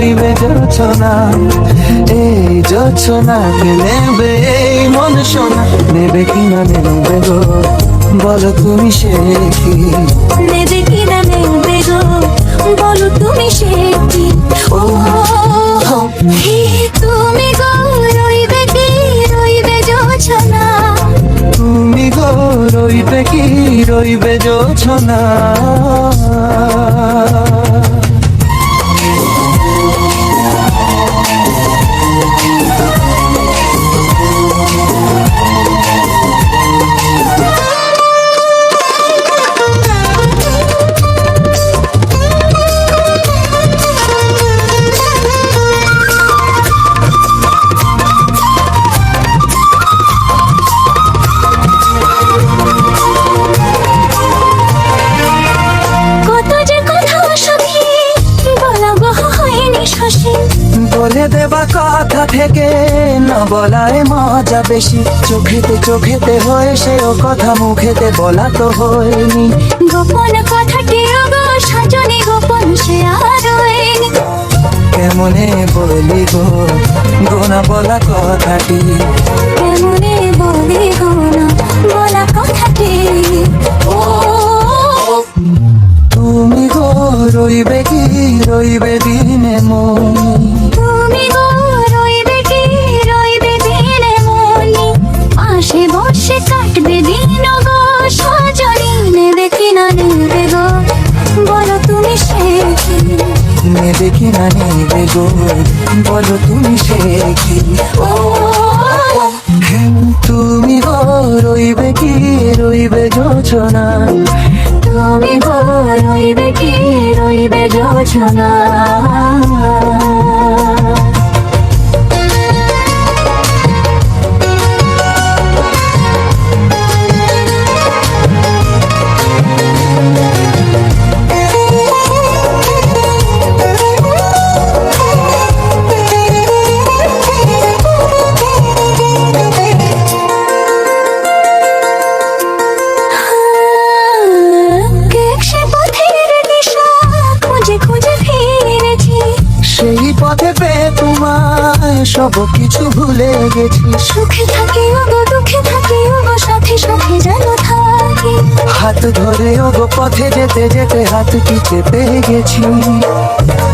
রইবে যোছনা, এই যোছনাকে নেবে এই মন সোনা, নেবে কিনা নেবে গো বলো তুমি সে কি? নেবে কিনা নেবে গো বলো তুমি সে কি? ও হে তুমি গো রইবে কি রইবে যোছনা, তুমি গো রইবে কি রইবে যোছনা। বলে দেবা কথা থেকে না বলায় মজা বেশি, চোখেতে চোখেতে হয়ে সেও কথা মুখেতে বলা তো হয়নি। গোপন কথাটি গো সাজনি গোপন সে আর হয়নি। কেমনে বলি গো গোনা বলা কথাটি, কেমনে বলি গো না বলা কথাটি। ও তুমি গো রইবে কি রইবে দিনে মন, তুমি গো রইবে কি রইবে দিনে মনি, পাশে বসে কাটবে দিন গো সজনি, নেবে কিনা নেবে গো বলো তুমি সে কি? নেবে কিনা নেবে গো বলো তুমি সে কি? ও তুমি গো রইবে কি রইবে যোছনা, তুমি গো রইবে কি রইবে যোছনা। সেই পথে পেয়ে তোমায় সব কিছু ভুলে গেছি, সুখে থাকি গো দুঃখে থাকি গো সাথে সাথে যেন থাকি। হাত ধরে ওগো পথে যেতে যেতে হাত কি চেপে গেছি।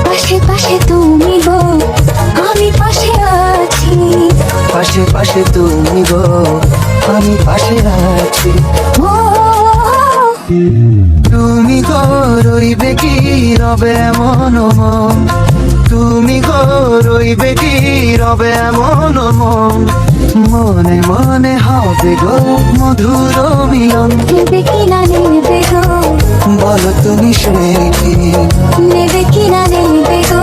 পাশে পাশে তুমি গো আমি পাশে আছি, পাশে পাশে তুমি গো আমি পাশে আছি। ও তুমি গো রইবে কি রবে মন মন, তুমি গো রইবে কি রবে মন মন, মনে মনে হবে গো মধুর মিলন। নেবে কিনা নেবে গো বলো তুমি সে কি? নেবে কিনা নেবে গো